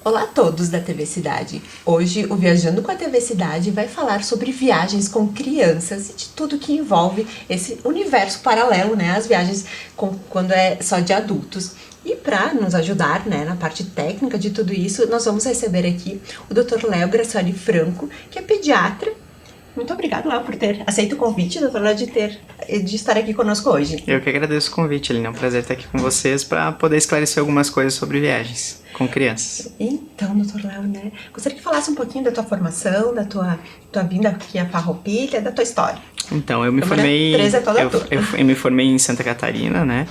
Olá a todos da TV Cidade. Hoje o Viajando com a TV Cidade vai falar sobre viagens com crianças e de tudo que envolve esse universo paralelo, né? As viagens quando é só de adultos. E para nos ajudar, né, na parte técnica de tudo isso, nós vamos receber aqui o Dr. Léo Gracioli Franco, que é pediatra. Muito obrigada, Léo, por ter aceito o convite, doutor Léo, de estar aqui conosco hoje. Eu que agradeço o convite, Aline. É um prazer estar aqui com vocês para poder esclarecer algumas coisas sobre viagens com crianças. Então, doutor Léo, né, gostaria que falasse um pouquinho da tua formação, da tua vinda aqui a Farroupilha, da tua história. Então, eu me formei em Santa Catarina, né?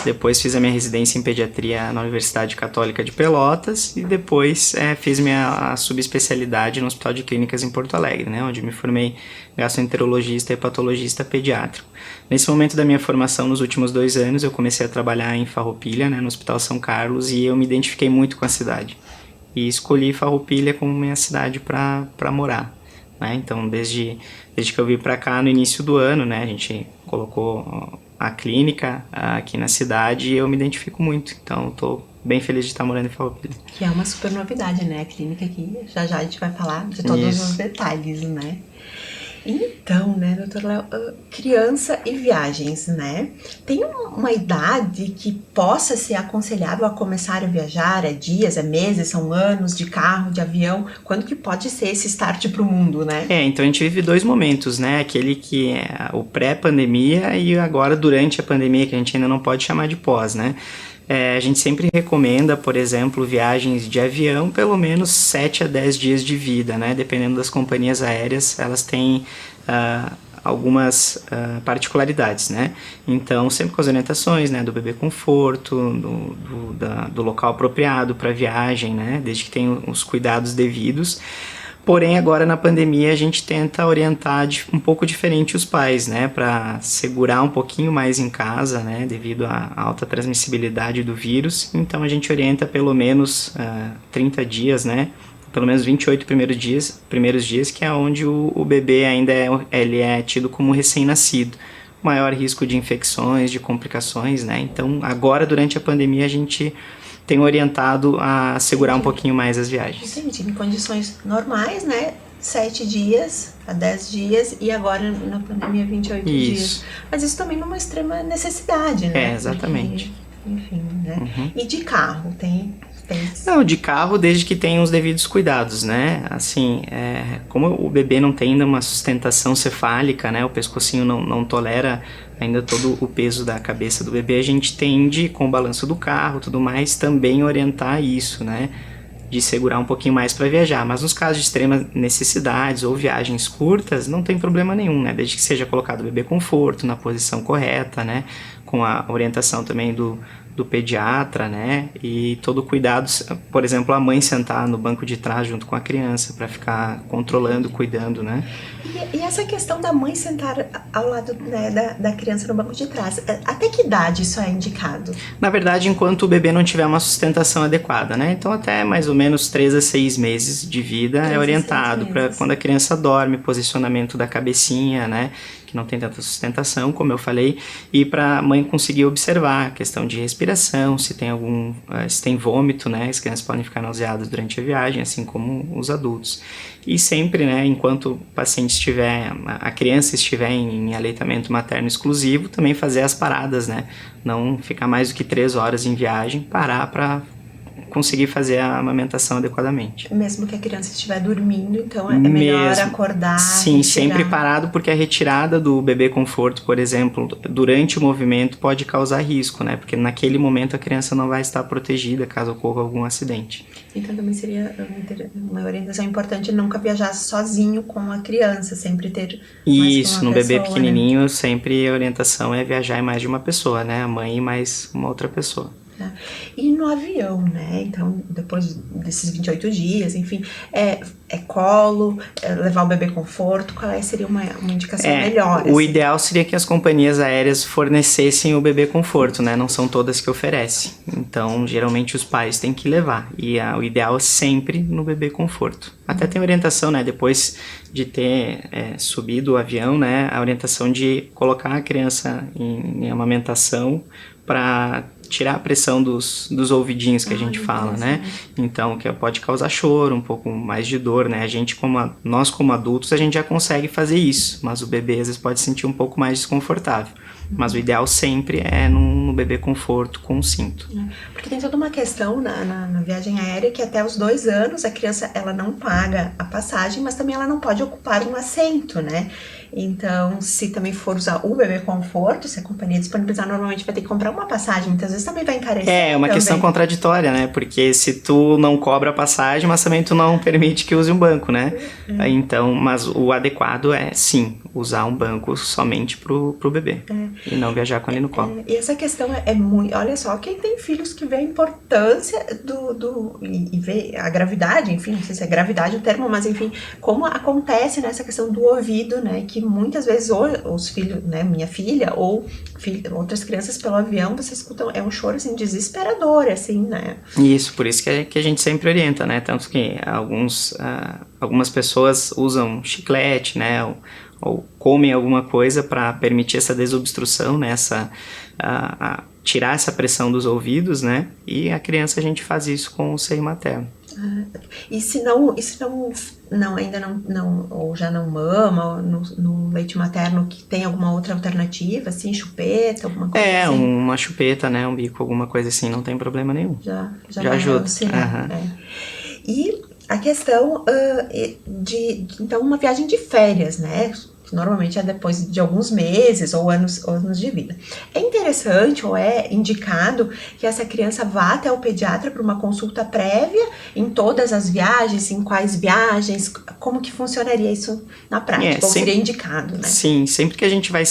Depois fiz a minha residência em pediatria na Universidade Católica de Pelotas e depois fiz minha subespecialidade no Hospital de Clínicas em Porto Alegre, né? Onde me formei gastroenterologista e hepatologista pediátrico. Nesse momento da minha formação, nos últimos 2 anos, eu comecei a trabalhar em Farroupilha, né? No Hospital São Carlos, e eu me identifiquei muito com a cidade. E escolhi Farroupilha como minha cidade para morar. Né? Então, desde que eu vim para cá no início do ano, né, a gente colocou a clínica aqui na cidade e eu me identifico muito. Então, estou bem feliz de estar morando em Farroupilha. Que é uma super novidade, né? A clínica aqui, já a gente vai falar de todos os detalhes, né? Então, né, doutor Léo, criança e viagens, né? Tem uma idade que possa ser aconselhado a começar a viajar? É dias, é meses, são anos de carro, de avião? Quando que pode ser esse start para o mundo, né? Então a gente vive 2 momentos, né? Aquele que é o pré-pandemia e agora durante a pandemia, que a gente ainda não pode chamar de pós, né? A gente sempre recomenda, por exemplo, viagens de avião, pelo menos 7 a 10 dias de vida, né? Dependendo das companhias aéreas, elas têm algumas particularidades, né? Então, sempre com as orientações, né? Do bebê conforto, do local apropriado para a viagem, né? Desde que tenha os cuidados devidos. Porém, agora na pandemia a gente tenta orientar um pouco diferente os pais, né, para segurar um pouquinho mais em casa, né, devido à alta transmissibilidade do vírus. Então a gente orienta pelo menos 30 dias, né, pelo menos 28 primeiros dias, que é onde o bebê ainda ele é tido como recém-nascido. Maior risco de infecções, de complicações, né, então agora durante a pandemia a gente tem orientado a segurar um pouquinho mais as viagens. Entendi, em condições normais, né? 7 dias a 10 dias e agora na pandemia 28 dias. Mas isso também numa extrema necessidade, né? Exatamente. Porque, enfim, né? E de carro, tem? Não, de carro desde que tenha os devidos cuidados, né? Assim, como o bebê não tem ainda uma sustentação cefálica, né? O pescocinho não tolera ainda todo o peso da cabeça do bebê, a gente tende, com o balanço do carro, tudo mais, também orientar isso, né? De segurar um pouquinho mais para viajar. Mas nos casos de extrema necessidades ou viagens curtas, não tem problema nenhum, né? Desde que seja colocado o bebê conforto, na posição correta, né? Com a orientação também do pediatra, né? E todo o cuidado, por exemplo, a mãe sentar no banco de trás junto com a criança para ficar controlando, cuidando, né? E essa questão da mãe sentar ao lado, né, da criança no banco de trás, até que idade isso é indicado? Na verdade, enquanto o bebê não tiver uma sustentação adequada, né? Então até mais ou menos 3 a 6 meses de vida é orientado para quando a criança dorme, posicionamento da cabecinha, né? Que não tem tanta sustentação, como eu falei, e para a mãe conseguir observar a questão de respiração, se tem vômito, né, as crianças podem ficar nauseadas durante a viagem, assim como os adultos. E sempre, né, enquanto o paciente a criança estiver em aleitamento materno exclusivo, também fazer as paradas, né, não ficar mais do que 3 horas em viagem, parar para conseguir fazer a amamentação adequadamente. Mesmo que a criança estiver dormindo, então é melhor acordar. Sim, retirar. Sempre parado, porque a retirada do bebê conforto, por exemplo, durante o movimento pode causar risco, né? Porque naquele momento a criança não vai estar protegida caso ocorra algum acidente. Então também seria uma orientação importante nunca viajar sozinho com a criança, sempre ter Isso, no bebê pequenininho, né? sempre a orientação é viajar em mais de uma pessoa, né? A mãe e mais uma outra pessoa. E no avião, né? Então, depois desses 28 dias, enfim, colo, levar o bebê conforto, qual seria uma indicação melhor? O ideal seria que as companhias aéreas fornecessem o bebê conforto, né? Não são todas que oferecem. Então, geralmente os pais têm que levar. E o ideal é sempre no bebê conforto. Até tem orientação, né, depois de ter subido o avião, né, a orientação de colocar a criança em amamentação para tirar a pressão dos ouvidinhos que a gente fala, né? Então, que pode causar choro, um pouco mais de dor, né? Nós como adultos, a gente já consegue fazer isso, mas o bebê às vezes pode sentir um pouco mais desconfortável. Mas o ideal sempre é no bebê conforto com o cinto. Porque tem toda uma questão na viagem aérea que até os 2 anos a criança ela não paga a passagem, mas também ela não pode ocupar um assento, né? Então, se também for usar o bebê conforto, se a companhia disponibilizar, normalmente vai ter que comprar uma passagem, muitas vezes também vai encarecer. É uma questão contraditória, né? Porque se tu não cobra a passagem, mas também tu não permite que use um banco, né? Então, mas o adequado é, sim, usar um banco somente pro bebê. E não viajar com ele no colo. E essa questão é muito... Olha só, quem tem filhos que vê a importância e vê a gravidade, enfim, não sei se é gravidade o termo, mas enfim, como acontece nessa questão do ouvido, né? Que muitas vezes os filhos, né, minha filha ou outras crianças pelo avião, você escuta, é um choro assim desesperador, assim, né? Isso, por isso que a gente sempre orienta, né? Tanto que algumas pessoas usam chiclete, né? Ou comem alguma coisa para permitir essa desobstrução, né? Tirar essa pressão dos ouvidos, né? E a criança a gente faz isso com o seio materno. E se ainda não ou já não mama no leite materno, que tem alguma outra alternativa, assim, chupeta, alguma coisa assim? Uma chupeta, né, um bico, alguma coisa assim, não tem problema nenhum. Já ajuda. E a questão então, uma viagem de férias, né? Normalmente é depois de alguns meses ou anos de vida. É interessante ou é indicado que essa criança vá até o pediatra para uma consulta prévia em todas as viagens, em quais viagens, como que funcionaria isso na prática, ou seria indicado, né? Sim, sempre que a gente vai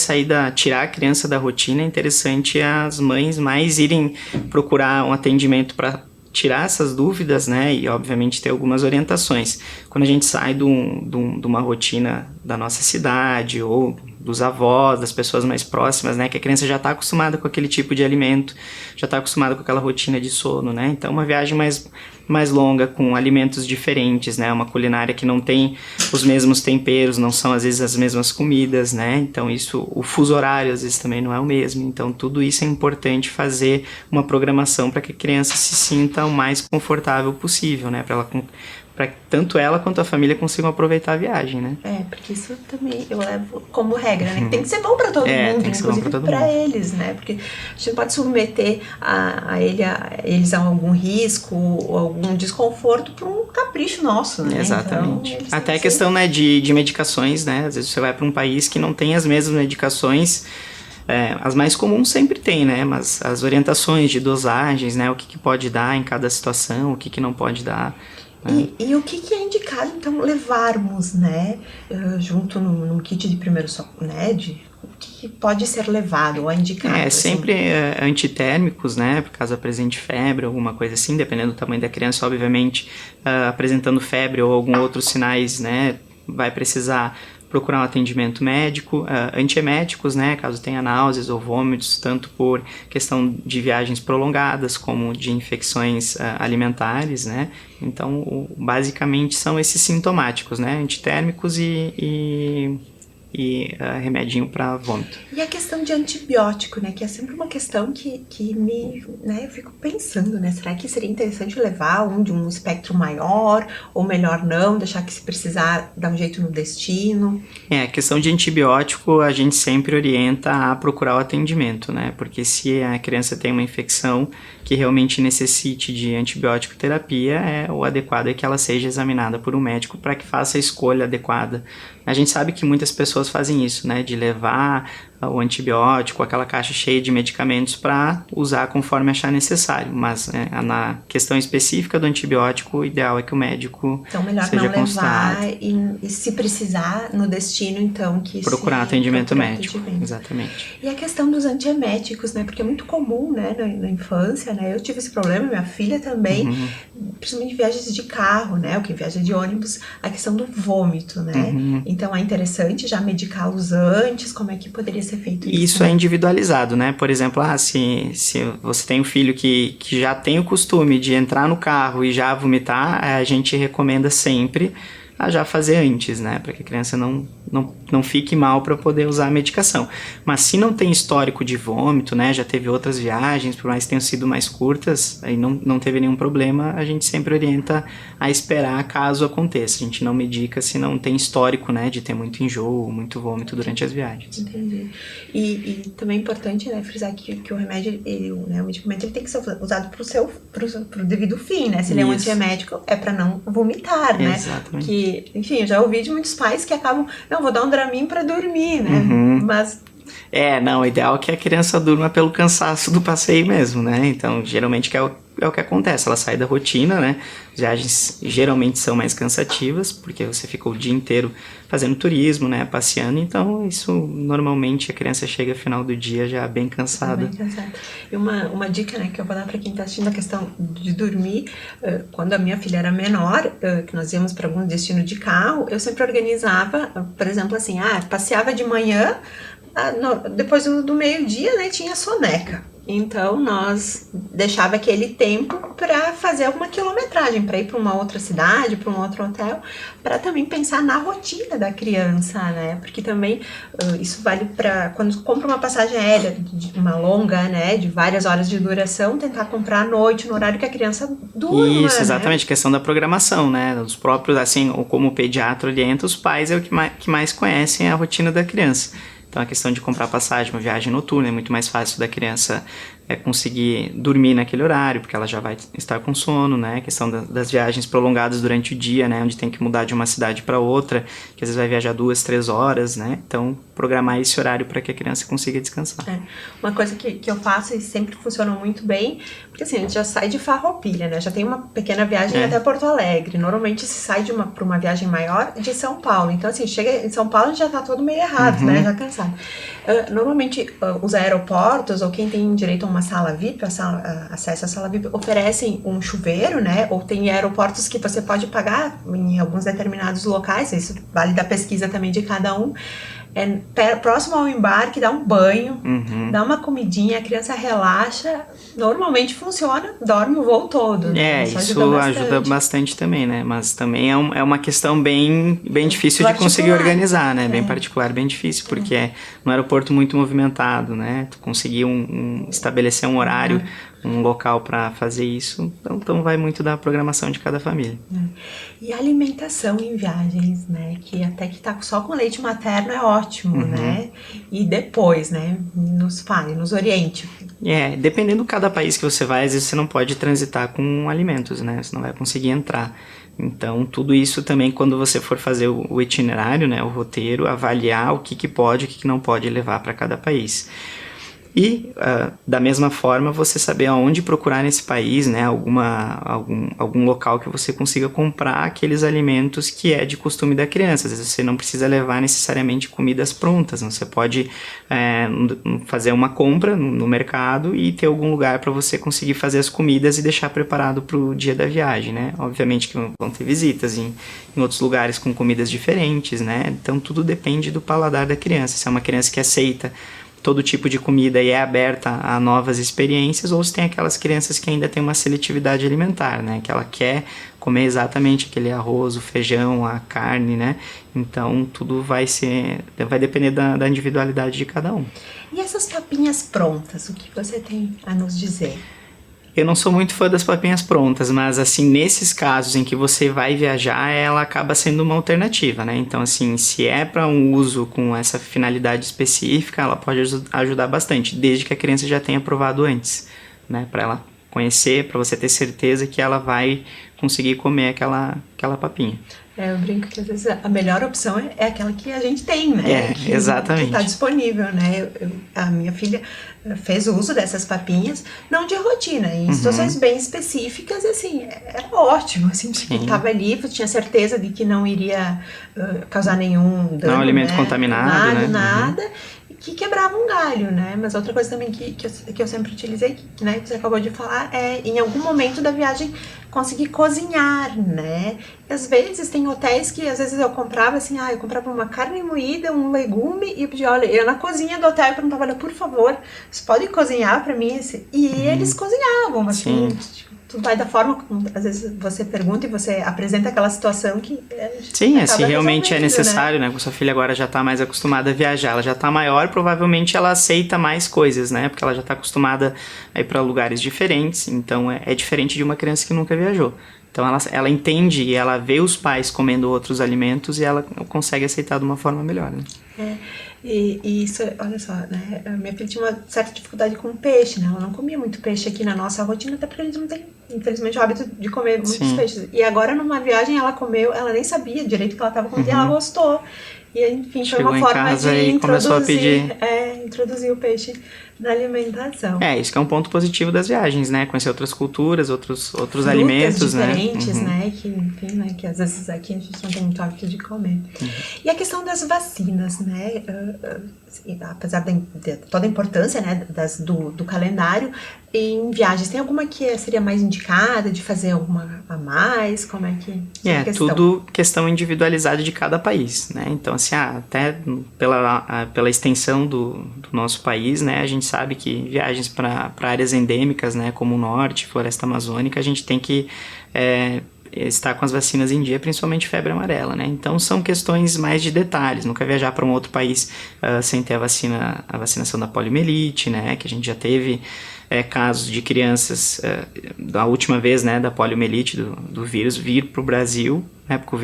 tirar a criança da rotina, é interessante as mães mais irem procurar um atendimento para tirar essas dúvidas, né, e obviamente ter algumas orientações. Quando a gente sai de uma rotina da nossa cidade ou dos avós, das pessoas mais próximas, né, que a criança já está acostumada com aquele tipo de alimento, já está acostumada com aquela rotina de sono, né, então uma viagem mais longa, com alimentos diferentes, né, uma culinária que não tem os mesmos temperos, não são às vezes as mesmas comidas, né, então o fuso horário às vezes também não é o mesmo, então tudo isso é importante fazer uma programação para que a criança se sinta o mais confortável possível, né, para que tanto ela quanto a família consigam aproveitar a viagem, né? Porque isso também eu levo como regra, né? Que tem que ser bom para todo mundo, tem que ser bom inclusive para eles, né? Porque a gente não pode submeter eles a algum risco ou algum desconforto por um capricho nosso, né? Exatamente. Então, até a questão, né, de medicações, né? Às vezes você vai para um país que não tem as mesmas medicações. As mais comuns sempre tem, né? Mas as orientações de dosagens, né? O que pode dar em cada situação, o que não pode dar. E o que é indicado, então, levarmos, né, junto num kit de primeiro socorro, né, o que pode ser levado ou é indicado? Sempre antitérmicos, né, por caso apresente febre, alguma coisa assim, dependendo do tamanho da criança, obviamente, apresentando febre ou algum outros sinais, né, vai precisar procurar um atendimento médico, antieméticos, né, caso tenha náuseas ou vômitos, tanto por questão de viagens prolongadas, como de infecções alimentares, né, então basicamente são esses sintomáticos, né, antitérmicos e remedinho para vômito. E a questão de antibiótico, né, que é sempre uma questão que eu fico pensando, né, será que seria interessante levar de um espectro maior, ou melhor não, deixar que se precisar dar um jeito no destino? A questão de antibiótico a gente sempre orienta a procurar o atendimento, né, porque se a criança tem uma infecção que realmente necessite de antibiótico terapia, o adequado é que ela seja examinada por um médico para que faça a escolha adequada. A gente sabe que muitas pessoas fazem isso, né, de levar o antibiótico, aquela caixa cheia de medicamentos para usar conforme achar necessário, mas na questão específica do antibiótico, o ideal é que o médico então, melhor seja não consultado. Levar e se precisar no destino, então, que procurar atendimento médico, atendimento. Exatamente. E a questão dos antieméticos, né, porque é muito comum, né, na infância, né, eu tive esse problema, minha filha também, principalmente em viagens de carro, né, ou quem viaja de ônibus, a questão do vômito, né, então é interessante já medicá-los antes, como é que poderia ser feito isso é individualizado, né? Por exemplo, se você tem um filho que já tem o costume de entrar no carro e já vomitar, a gente recomenda sempre a já fazer antes, né? Para que a criança não fique mal para poder usar a medicação. Mas se não tem histórico de vômito, né? Já teve outras viagens, por mais que tenham sido mais curtas, aí não teve nenhum problema, a gente sempre orienta a esperar caso aconteça. A gente não medica se não tem histórico, né? De ter muito enjoo, muito vômito durante as viagens. Entendi. E também é importante, né, frisar que o remédio, o medicamento, ele tem que ser usado pro devido fim, né? Se ele é um antiemético, é para não vomitar, né? Exatamente. Que, enfim, eu já ouvi de muitos pais que acabam, não, vou dar um Dramin para dormir, né? Mas... o ideal é que a criança durma pelo cansaço do passeio mesmo, né? Então, geralmente é o que acontece, ela sai da rotina, né? As viagens geralmente são mais cansativas, porque você fica o dia inteiro fazendo turismo, né? Passeando, então isso, normalmente, a criança chega ao final do dia já bem cansada. Bem cansada. E uma dica, né, que eu vou dar para quem está assistindo a questão de dormir, quando a minha filha era menor, que nós íamos para algum destino de carro, eu sempre organizava, por exemplo, assim, passeava de manhã, depois do meio-dia, né, tinha soneca. Então, nós deixava aquele tempo para fazer alguma quilometragem, para ir para uma outra cidade, para um outro hotel, para também pensar na rotina da criança, né? Porque também isso vale para quando compra uma passagem aérea, uma longa, né, de várias horas de duração, tentar comprar à noite, no horário que a criança durma. Isso, exatamente, né? Questão da programação, né? Os próprios, assim, como o pediatra orienta, os pais é o que mais conhecem a rotina da criança. Então, a questão de comprar passagem, uma viagem noturna, é muito mais fácil da criança conseguir dormir naquele horário, porque ela já vai estar com sono, né? A questão das viagens prolongadas durante o dia, né? Onde tem que mudar de uma cidade para outra, que às vezes vai viajar 2, 3 horas, né? Então, programar esse horário para que a criança consiga descansar. Uma coisa que eu faço e sempre funciona muito bem, porque assim, a gente já sai de Farroupilha, né? Já tem uma pequena viagem até Porto Alegre. Normalmente se sai para uma viagem maior de São Paulo. Então, assim, chega em São Paulo, a gente já tá todo meio errado, né? Já cansado. Normalmente, os aeroportos, ou quem tem direito a uma sala VIP, acesso à sala VIP, oferecem um chuveiro, né? Ou tem aeroportos que você pode pagar em alguns determinados locais, isso vale da pesquisa também de cada um. Próximo ao embarque, dá um banho, dá uma comidinha, a criança relaxa, normalmente funciona, dorme o voo todo. Né? Isso ajuda bastante também, né? Mas também é uma questão bem difícil de conseguir organizar, né? Bem particular, bem difícil, porque é um aeroporto muito movimentado, né? Tu conseguir estabelecer um horário, um local para fazer isso, então vai muito da programação de cada família. E a alimentação em viagens, né, que até que tá só com leite materno é ótimo, né, e depois, né, nos oriente. Dependendo de cada país que você vai, às vezes você não pode transitar com alimentos, né, você não vai conseguir entrar. Então, tudo isso também, quando você for fazer o itinerário, né, o roteiro, avaliar o que pode e o que não pode levar para cada país. E, da mesma forma, você saber aonde procurar nesse país, né, algum local que você consiga comprar aqueles alimentos que é de costume da criança. Às vezes você não precisa levar necessariamente comidas prontas, você pode fazer uma compra no mercado e ter algum lugar para você conseguir fazer as comidas e deixar preparado para o dia da viagem, né? Obviamente que vão ter visitas em outros lugares com comidas diferentes, né? Então tudo depende do paladar da criança. Se é uma criança que aceita todo tipo de comida e é aberta a novas experiências, ou se tem aquelas crianças que ainda tem uma seletividade alimentar, né? Que ela quer comer exatamente aquele arroz, o feijão, a carne, né? Então, tudo vai depender da individualidade de cada um. E essas papinhas prontas, o que você tem a nos dizer? Eu não sou muito fã das papinhas prontas, mas assim, nesses casos em que você vai viajar, ela acaba sendo uma alternativa, né? Então, assim, se é para um uso com essa finalidade específica, ela pode ajudar bastante, desde que a criança já tenha provado antes, né? Para ela conhecer, para você ter certeza que ela vai conseguir comer aquela papinha. Eu brinco que às vezes a melhor opção é aquela que a gente tem, né? Exatamente. Que está disponível, né? A minha filha fez uso dessas papinhas, não de rotina, em situações bem específicas, assim, era ótimo, assim, porque estava ali, tinha certeza de que não iria causar nenhum dano, não, alimento contaminado, nada, que quebrava um galho, né? Mas outra coisa também que eu sempre utilizei, né, que você acabou de falar, é em algum momento da viagem conseguir cozinhar, né? E às vezes tem hotéis que às vezes eu comprava assim, eu comprava uma carne moída, um legume e eu pedia, olha, eu na cozinha do hotel eu perguntava, olha, por favor, vocês podem cozinhar pra mim? E eles cozinhavam, assim, tudo vai da forma como às vezes você pergunta e você apresenta aquela situação que sim, se realmente é necessário, né? Sua filha agora já tá mais acostumada a viajar, ela já tá maior, provavelmente ela aceita mais coisas, né? Porque ela já tá acostumada a ir pra lugares diferentes, então é diferente de uma criança que nunca viajou. Então ela entende e ela vê os pais comendo outros alimentos e ela consegue aceitar de uma forma melhor, né? E isso, olha só, né? A minha filha tinha uma certa dificuldade com peixe, né? Ela não comia muito peixe aqui na nossa rotina, até porque a gente não tem, infelizmente, o hábito de comer muitos peixes. E agora, numa viagem, ela comeu, ela nem sabia direito o que ela estava comendo e ela gostou. E, enfim, foi uma forma de introduzir o peixe na alimentação. Isso que é um ponto positivo das viagens, né? Conhecer outras culturas, outros alimentos, diferentes, né? Que, enfim, né? Que às vezes aqui a gente não tem muito hábito de comer. E a questão das vacinas, né? Apesar de toda a importância, né? Do calendário, em viagens, tem alguma que seria mais indicada de fazer alguma a mais? Como é que é a questão? Tudo questão individualizada de cada país, né? Então, assim, até pela extensão do nosso país, né? A gente sabe que viagens para áreas endêmicas, né? Como o norte, floresta amazônica, a gente tem que estar com as vacinas em dia, principalmente febre amarela, né? Então são questões mais de detalhes. Nunca viajar para um outro país sem ter a vacinação da poliomielite, né? Que a gente já teve casos de crianças da última vez, né? Da poliomielite, do vírus vir para o Brasil, né? Porque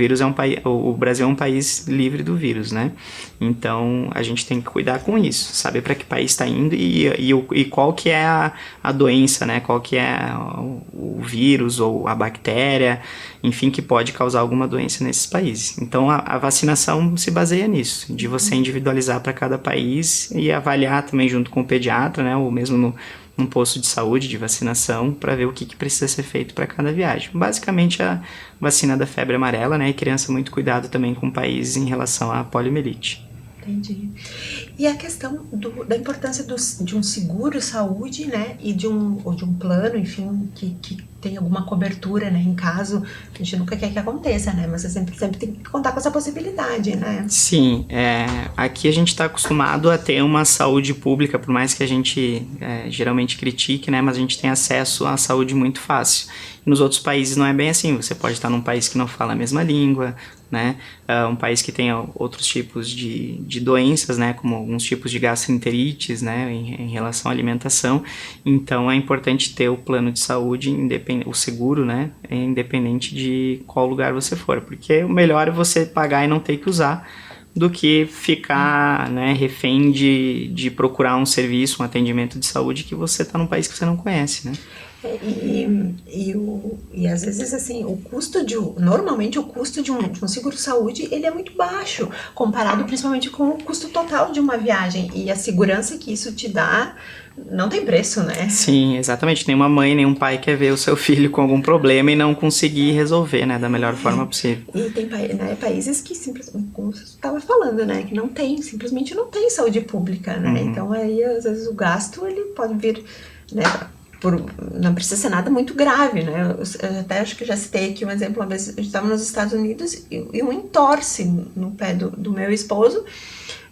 o Brasil é um país livre do vírus, né? Então a gente tem que cuidar com isso, saber para que país está indo e qual que é a doença, né? Qual que é o vírus ou a bactéria, enfim, que pode causar alguma doença nesses países. Então a vacinação se baseia nisso, de você individualizar para cada país e avaliar também junto com o pediatra, né? Ou mesmo num posto de saúde, de vacinação, para ver o que precisa ser feito para cada viagem. Basicamente a vacina da febre amarela, né? E criança, muito cuidado também com o país em relação à poliomielite. Entendi. E a questão da importância de um seguro saúde, né, e de um plano, enfim, que tem alguma cobertura, né, em caso, a gente nunca quer que aconteça, né, mas você sempre tem que contar com essa possibilidade, né? Sim, aqui a gente está acostumado a ter uma saúde pública, por mais que a gente geralmente critique, né, mas a gente tem acesso à saúde muito fácil. Nos outros países não é bem assim, você pode estar num país que não fala a mesma língua, né, um país que tem outros tipos de doenças, né, como alguns tipos de gastroenterites, né, em relação à alimentação. Então é importante ter o plano de saúde, o seguro, né, independente de qual lugar você for, porque o melhor é você pagar e não ter que usar do que ficar, né, refém de procurar um serviço, um atendimento de saúde que você está num país que você não conhece, né. E às vezes, assim, normalmente o custo de um seguro-saúde, ele é muito baixo, comparado principalmente com o custo total de uma viagem, e a segurança que isso te dá não tem preço, né? Sim, exatamente. Nenhuma mãe, nenhum pai quer ver o seu filho com algum problema e não conseguir resolver, né, da melhor forma possível. E tem países que simplesmente, como você estava falando, né, que simplesmente não tem saúde pública, né? Então aí, às vezes, o gasto, ele pode vir, né, não precisa ser nada muito grave, né? Eu até acho que já citei aqui um exemplo, uma vez a gente estava nos Estados Unidos e um entorse no pé do meu esposo,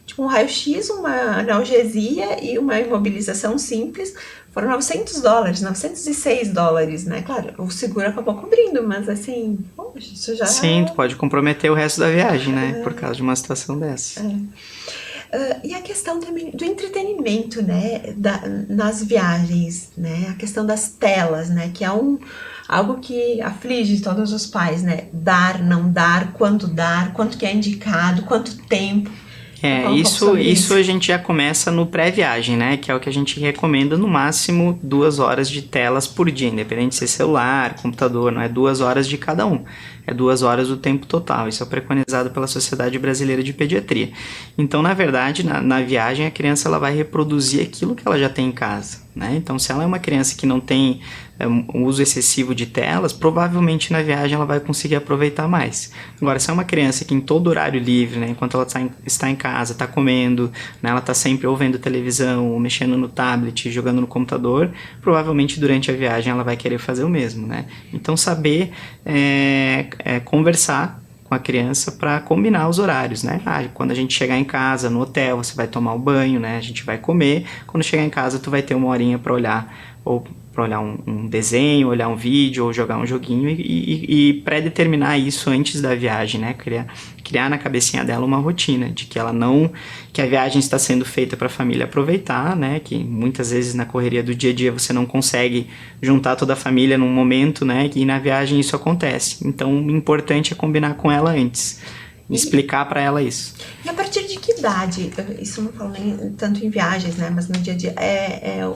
tipo um raio-x, uma analgesia e uma imobilização simples, foram $900, $906, né? Claro, o seguro acabou cobrindo, mas assim, poxa, isso já... Sim, tu pode comprometer o resto da viagem, né? Por causa de uma situação dessa. E a questão também do entretenimento, né, nas viagens, né, a questão das telas, né, que é algo que aflige todos os pais, né, dar, não dar, quanto que é indicado, quanto tempo. Isso a gente já começa no pré-viagem, né, que é o que a gente recomenda, no máximo 2 horas de telas por dia, independente de ser celular, computador, não é 2 horas de cada um. é 2 horas o tempo total. Isso é preconizado pela Sociedade Brasileira de Pediatria. Então, na verdade, na viagem, a criança ela vai reproduzir aquilo que ela já tem em casa, né? Então, se ela é uma criança que não tem um uso excessivo de telas, provavelmente na viagem ela vai conseguir aproveitar mais. Agora, se é uma criança que em todo horário livre, né, enquanto ela está em casa, está comendo, né, ela está sempre ou vendo televisão, ou mexendo no tablet, jogando no computador, provavelmente durante a viagem ela vai querer fazer o mesmo, né? Então, saber conversar com a criança para combinar os horários, né? Quando a gente chegar em casa, no hotel, você vai tomar o banho, né? A gente vai comer. Quando chegar em casa, tu vai ter uma horinha para olhar, ou para olhar um desenho, olhar um vídeo, ou jogar um joguinho e pré-determinar isso antes da viagem, né? Criar na cabecinha dela uma rotina de que que a viagem está sendo feita para a família aproveitar, né? Que muitas vezes na correria do dia a dia você não consegue juntar toda a família num momento, né? E na viagem isso acontece. Então, o importante é combinar com ela antes. Explicar para ela isso. E a partir de que idade? Isso não falo nem tanto em viagens, né? Mas no dia a dia é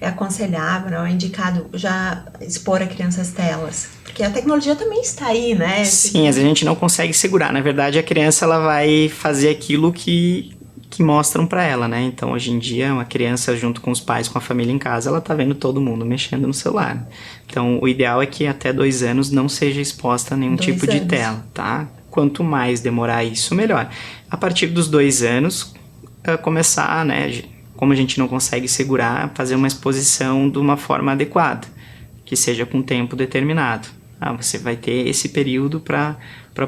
aconselhável, não é indicado já expor a criança às telas? Porque a tecnologia também está aí, né? Sim, a gente não consegue segurar. Na verdade, a criança ela vai fazer aquilo que mostram para ela, né? Então, hoje em dia, uma criança junto com os pais, com a família em casa, ela tá vendo todo mundo mexendo no celular. Então, o ideal é que até 2 anos não seja exposta a nenhum tipo de tela, tá? Quanto mais demorar isso, melhor. A partir dos 2 anos, começar, né? Como a gente não consegue segurar, fazer uma exposição de uma forma adequada, que seja com tempo determinado. Você vai ter esse período para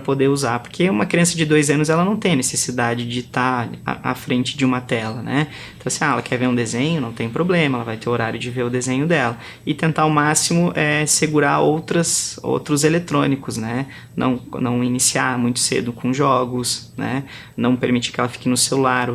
poder usar, porque uma criança de 2 anos ela não tem necessidade de estar à frente de uma tela, né? Então assim, ela quer ver um desenho, não tem problema, ela vai ter horário de ver o desenho dela e tentar ao máximo segurar outros eletrônicos, né? Não iniciar muito cedo com jogos, né? Não permitir que ela fique no celular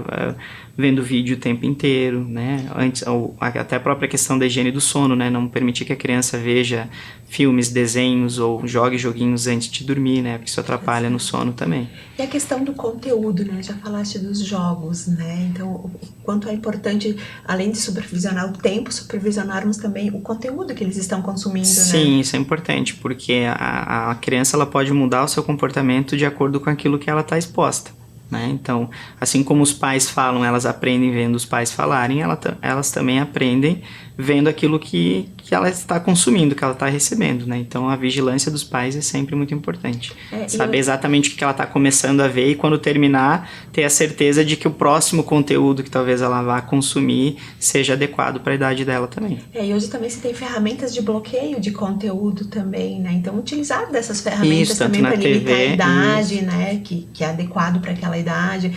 vendo vídeo o tempo inteiro, né? Antes, ou até a própria questão da higiene do sono, né? Não permitir que a criança veja filmes, desenhos ou jogue joguinhos antes de dormir, né? Porque isso atrapalha no sono também. E a questão do conteúdo, né? Já falaste dos jogos, né? Então, o quanto é importante, além de supervisionar o tempo, supervisionarmos também o conteúdo que eles estão consumindo, né? Sim, isso é importante, porque a criança ela pode mudar o seu comportamento de acordo com aquilo que ela está exposta. Né? Então, assim como os pais falam, elas aprendem vendo os pais falarem, elas também aprendem vendo aquilo que ela está consumindo, que ela está recebendo, né? Então, a vigilância dos pais é sempre muito importante. Saber exatamente o que ela está começando a ver e quando terminar, ter a certeza de que o próximo conteúdo que talvez ela vá consumir seja adequado para a idade dela também. E hoje também se tem ferramentas de bloqueio de conteúdo também, né? Então, utilizar dessas ferramentas também para limitar a idade, né? Que é adequado para aquela idade.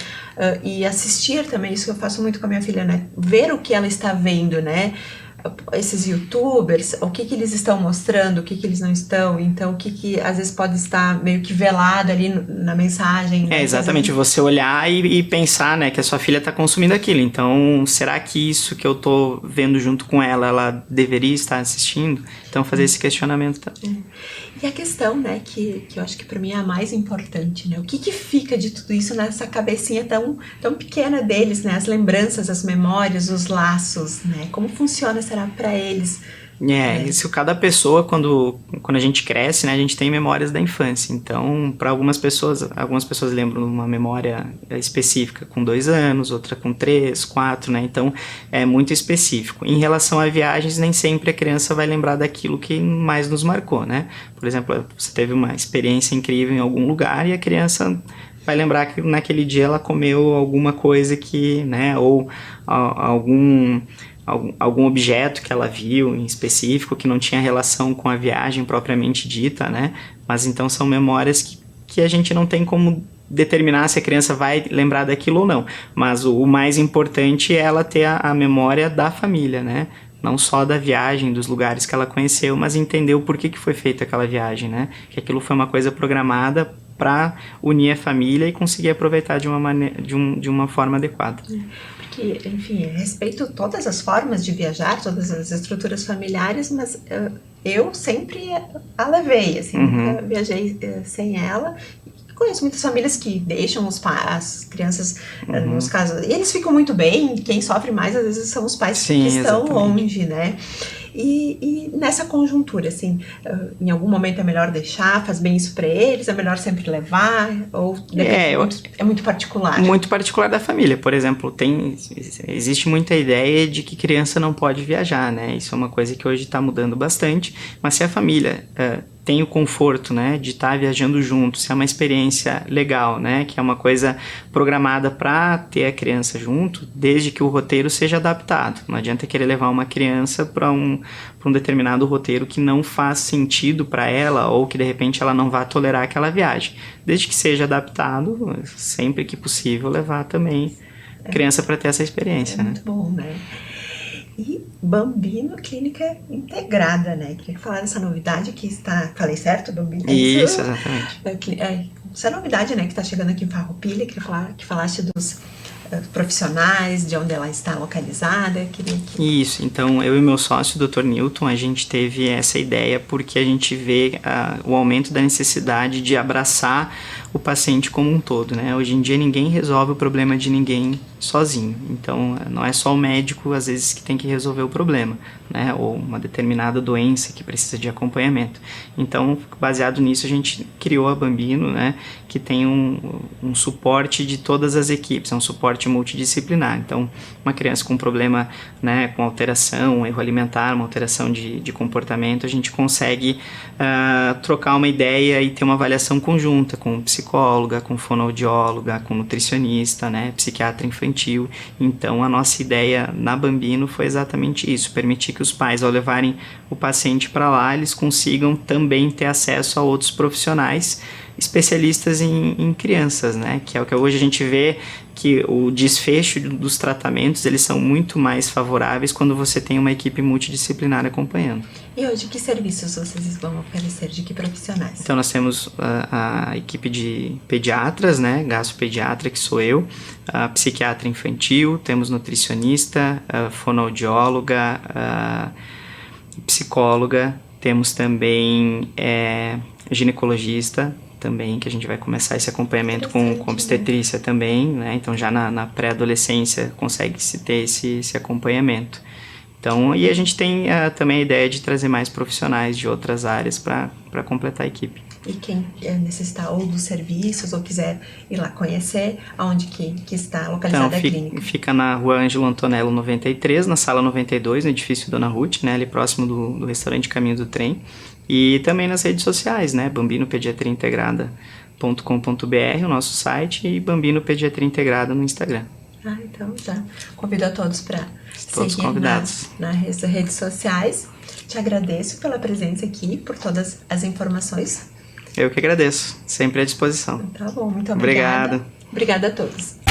E assistir também, isso que eu faço muito com a minha filha, né? Ver o que ela está vendo, né? Esses youtubers, o que eles estão mostrando, o que eles não estão, então o que às vezes pode estar meio que velado ali na mensagem. Né? Exatamente, você olhar e pensar, né, que a sua filha está consumindo aquilo, então será que isso que eu tô vendo junto com ela deveria estar assistindo? Então fazer esse questionamento também. E a questão, né, que eu acho que para mim é a mais importante, né, o que fica de tudo isso nessa cabecinha tão pequena deles, né, as lembranças, as memórias, os laços, né, como funciona, será, para eles? Isso, cada pessoa, quando a gente cresce, né, a gente tem memórias da infância. Então, para algumas pessoas lembram de uma memória específica com 2 anos, outra com 3, 4, né? Então, é muito específico. Em relação a viagens, nem sempre a criança vai lembrar daquilo que mais nos marcou, né? Por exemplo, você teve uma experiência incrível em algum lugar e a criança vai lembrar que naquele dia ela comeu alguma coisa que, né, ou algum objeto que ela viu em específico que não tinha relação com a viagem propriamente dita, né? Mas então são memórias que a gente não tem como determinar se a criança vai lembrar daquilo ou não. Mas o mais importante é ela ter a memória da família, né? Não só da viagem, dos lugares que ela conheceu, mas entender o porquê que foi feita aquela viagem, né? Que aquilo foi uma coisa programada para unir a família e conseguir aproveitar de uma forma adequada. Porque, enfim, respeito todas as formas de viajar, todas as estruturas familiares, mas eu sempre a levei, assim, nunca viajei sem ela. Conheço muitas famílias que deixam as crianças nos casos, e eles ficam muito bem, quem sofre mais às vezes são os pais que estão longe, né? E nessa conjuntura, assim, em algum momento é melhor deixar, faz bem isso para eles, é melhor sempre levar, ou é muito particular? Muito particular da família. Por exemplo, existe muita ideia de que criança não pode viajar, né? Isso é uma coisa que hoje está mudando bastante, mas se a família tem o conforto, né, de estar viajando junto, se é uma experiência legal, né, que é uma coisa programada para ter a criança junto, desde que o roteiro seja adaptado. Não adianta querer levar uma criança para um determinado roteiro que não faz sentido para ela ou que de repente ela não vai tolerar aquela viagem. Desde que seja adaptado, sempre que possível, levar também a criança para ter essa experiência. Muito bom, né? E Bambino Clínica Integrada, né? Queria falar dessa novidade que está... Falei certo, Bambino? Isso, exatamente. Essa novidade, né, que está chegando aqui em Farroupilha, que falaste dos profissionais, de onde ela está localizada. Isso, então eu e meu sócio, Dr. Newton, a gente teve essa ideia porque a gente vê o aumento da necessidade de abraçar o paciente como um todo, né? Hoje em dia ninguém resolve o problema de ninguém sozinho, então não é só o médico às vezes que tem que resolver o problema, né? Ou uma determinada doença que precisa de acompanhamento. Então, baseado nisso, a gente criou a Bambino, né? Que tem um suporte de todas as equipes, é um suporte multidisciplinar. Então, uma criança com problema, né, com alteração, um erro alimentar, uma alteração de comportamento, a gente consegue trocar uma ideia e ter uma avaliação conjunta com psicóloga, com fonoaudióloga, com nutricionista, né, psiquiatra infantil. Então, a nossa ideia na Bambino foi exatamente isso, permitir que os pais, ao levarem o paciente para lá, eles consigam também ter acesso a outros profissionais especialistas em crianças, né? Que é o que hoje a gente vê que o desfecho dos tratamentos, eles são muito mais favoráveis quando você tem uma equipe multidisciplinar acompanhando. E hoje, que serviços vocês vão oferecer, de que profissionais? Então, nós temos a equipe de pediatras, né? Gastropediatra, que sou eu, a psiquiatra infantil, temos nutricionista, fonoaudióloga, psicóloga, temos também ginecologista, também, que a gente vai começar esse acompanhamento com obstetrícia também, né? Então já na pré-adolescência consegue-se ter esse acompanhamento. Então, e a gente tem também a ideia de trazer mais profissionais de outras áreas para completar a equipe. E quem necessitar ou dos serviços ou quiser ir lá conhecer, aonde que está localizada a clínica? Fica na Rua Ângelo Antonello 93, na sala 92, no edifício Dona Ruth, né, ali próximo do restaurante Caminho do Trem. E também nas redes sociais, né, bambinopediatriaintegrada.com.br, o nosso site, e Bambino Pediatria Integrada no Instagram. Então já convido a todos para seguir convidados nas redes sociais. Te agradeço pela presença aqui, por todas as informações. Eu que agradeço, sempre à disposição. Tá bom, muito obrigada. Obrigada a todos.